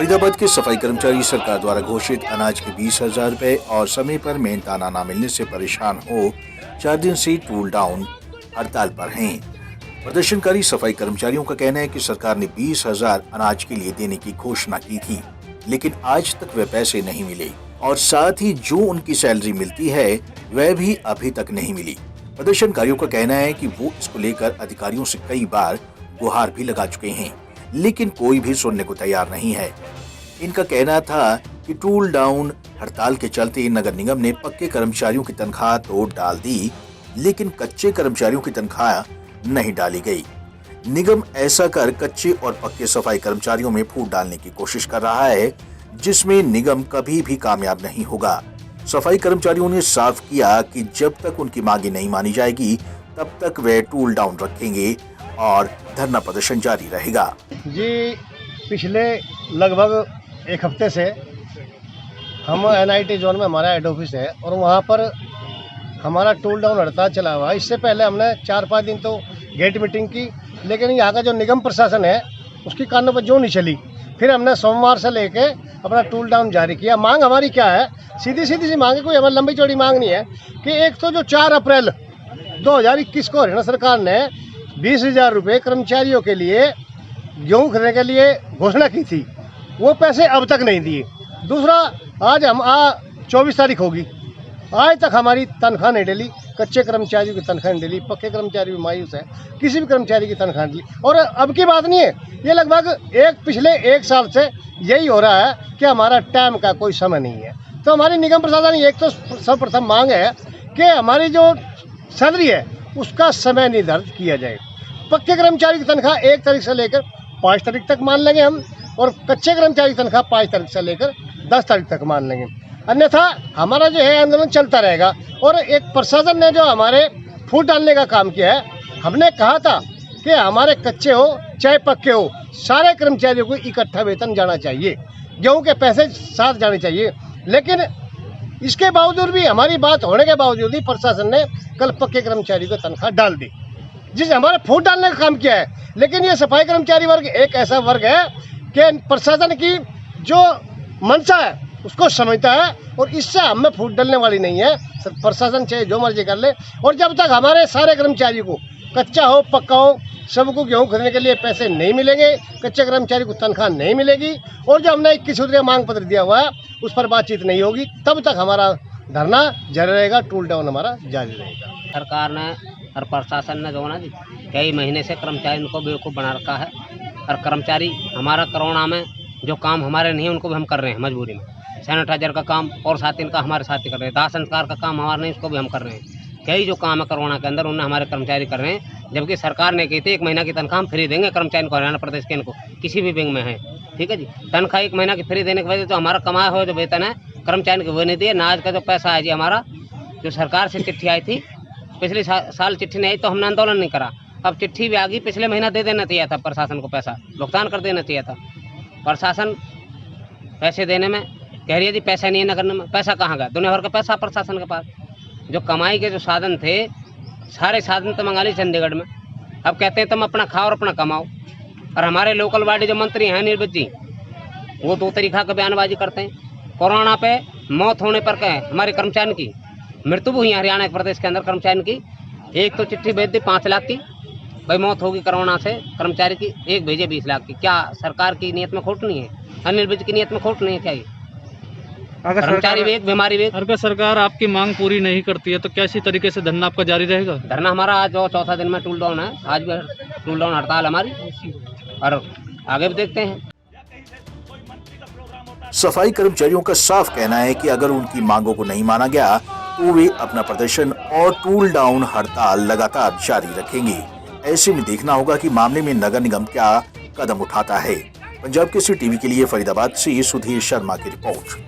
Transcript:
फरीदाबाद के सफाई कर्मचारी सरकार द्वारा घोषित अनाज के 20,000 रुपए और समय पर मेहनताना न मिलने से परेशान हो 4 दिन से टूल डाउन हड़ताल पर हैं। प्रदर्शनकारी सफाई कर्मचारियों का कहना है कि सरकार ने 20,000 अनाज के लिए देने की घोषणा की थी, लेकिन आज तक वे पैसे नहीं मिले और साथ ही जो उनकी सैलरी मिलती है वह भी अभी तक नहीं मिली। प्रदर्शनकारियों का कहना है कि वो इसको लेकर अधिकारियों से कई बार गुहार भी लगा चुके हैं, लेकिन कोई भी सुनने को तैयार नहीं है। इनका कहना था कि टूल डाउन हड़ताल के चलते नगर निगम ने पक्के कर्मचारियों की तनख्वाह तो डाल दी, लेकिन कच्चे कर्मचारियों की तनख्वाह नहीं डाली गई। निगम ऐसा कर कच्चे और पक्के सफाई कर्मचारियों में फूट डालने की कोशिश कर रहा है, जिसमें निगम कभी भी कामयाब नहीं होगा। सफाई कर्मचारियों ने साफ किया कि जब तक उनकी मांगे नहीं मानी जाएगी तब तक वे टूल डाउन रखेंगे और धरना प्रदर्शन जारी रहेगा। जी, पिछले लगभग एक हफ्ते से हम NIT जोन में हमारा हेड ऑफिस है और वहाँ पर हमारा टूल डाउन हड़ताल चला हुआ है। इससे पहले हमने 4-5 दिन तो गेट मीटिंग की, लेकिन यहाँ का जो निगम प्रशासन है उसकी कानों पर जो नहीं चली। फिर हमने सोमवार से लेके अपना टूल डाउन जारी किया। मांग हमारी क्या है, सीधी सी मांग है, कोई हमारी लंबी चौड़ी मांग नहीं है कि एक तो जो 4 अप्रैल 2021 को हरियाणा सरकार ने 20,000 रुपये कर्मचारियों के लिए गेहूँ खरीदने के लिए घोषणा की थी, वो पैसे अब तक नहीं दिए। दूसरा, आज 24 तारीख होगी, आज तक हमारी तनख्वाह नहीं डली। कच्चे कर्मचारियों की तनख्वाह नहीं डली, पक्के कर्मचारी भी मायूस है, किसी भी कर्मचारी की तनख्वाह नहीं डली। और अब की बात नहीं है, ये लगभग पिछले 1 साल से यही हो रहा है कि हमारा टाइम का कोई समय नहीं है। तो हमारी निगम प्रशासन एक तो सर्वप्रथम मांग है कि हमारी जो सैलरी है उसका समय निर्धारित किया जाए। पक्के कर्मचारी की तनख्वाह 1 तारीख से लेकर 5 तारीख तक मान लेंगे हम, और कच्चे कर्मचारी की तनख्वाह 5 तारीख से लेकर 10 तारीख तक मान लेंगे, अन्यथा हमारा जो है आंदोलन चलता रहेगा। और एक प्रशासन ने जो हमारे फूट डालने का काम किया है, हमने कहा था कि हमारे कच्चे हो चाहे पक्के हो सारे कर्मचारियों को इकट्ठा वेतन जाना चाहिए, गेहूँ के पैसे साथ जाने चाहिए, लेकिन इसके बावजूद भी, हमारी बात होने के बावजूद ही प्रशासन ने कल पक्के कर्मचारी को तनख्वाह डाल दी, जिसने हमारे फूट डालने का काम किया है। लेकिन ये सफाई कर्मचारी वर्ग एक ऐसा वर्ग है कि प्रशासन की जो मंशा है उसको समझता है और इससे हमें फूट डालने वाली नहीं है। प्रशासन चाहे जो मर्जी कर ले, और जब तक हमारे सारे कर्मचारियों को कच्चा हो पक्का हो सबको गेहूँ खरीदने के लिए पैसे नहीं मिलेंगे, कच्चे कर्मचारी को तनख्वाह नहीं मिलेगी, और जो हमने 21 सूत्रीय मांग पत्र दिया हुआ है उस पर बातचीत नहीं होगी, तब तक हमारा धरना जारी रहेगा, टूल डाउन हमारा जारी रहेगा। सरकार ने और प्रशासन ने जो ना जी कई महीने से कर्मचारी को बेवकूफ़ बना रखा है, और कर्मचारी हमारा कोरोना में जो काम हमारे नहीं है उनको भी हम कर रहे हैं मजबूरी में। सैनिटाइजर का काम और साथ इनका हमारे साथ ही कर रहे हैं, दाह संस्कार का काम हमारा नहीं, उसको भी हम कर रहे हैं। कई जो काम है कोरोना के अंदर उन्हें हमारे कर्मचारी कर रहे हैं, जबकि सरकार ने कही थी 1 महीना की तनख्वाह हम फ्री देंगे कर्मचारी को, हरियाणा प्रदेश के इनको किसी भी बैंक में है, ठीक है जी। तनख्वाह 1 महीना की फ्री देने की वजह से जो हमारा कमाया हुआ जो वेतन है कर्मचारी को वो नहीं दिए। नाज का जो पैसा है जी हमारा, जो सरकार से चिट्ठी आई थी पिछले साल चिट्ठी नहीं आई तो हमने आंदोलन नहीं करा, अब चिट्ठी भी आ गई, पिछले महीना दे देना चाहिए था प्रशासन को, पैसा भुगतान कर देना चाहिए था। प्रशासन पैसे देने में कह रही है जी पैसा नहीं है नगर में, पैसा कहाँ गया? दुनिया भर का पैसा प्रशासन के पास, जो कमाई के जो साधन थे सारे साधन तो मंगा ली चंडीगढ़ में। अब कहते हैं तुम अपना खाओ और अपना कमाओ, और हमारे लोकल बॉडी जो मंत्री हैं निर्मित जी, वो 2 तरीक़ा का बयानबाजी करते हैं। कोरोना पे मौत होने पर कहें हमारे कर्मचारी की मृत्यु हुई है हरियाणा प्रदेश के अंदर कर्मचारी की, एक तो चिट्ठी भेज दी 5 लाख की, भाई मौत होगी कोरोना से कर्मचारी की, एक भेजे 20 लाख की। क्या सरकार की नीयत में खोट नहीं है? अनिल विज की नीयत में खोट नहीं है क्या? ये कर्मचारी भी एक, बीमारी भी एक। अगर सरकार आपकी मांग पूरी नहीं करती है तो कैसी तरीके से धरना आपका जारी रहेगा? धरना हमारा आज जो 4था दिन में टूल डाउन है, आज भी टूल डाउन हड़ताल हमारी, और आगे भी देखते हैं। सफाई कर्मचारियों का साफ कहना है कि अगर उनकी मांगों को नहीं माना गया तो वे अपना प्रदर्शन और टूल डाउन हड़ताल लगातार जारी रखेंगे। ऐसे में देखना होगा कि मामले में नगर निगम क्या कदम उठाता है। पंजाब केसरी टीवी के लिए फरीदाबाद से सुधीर शर्मा की रिपोर्ट।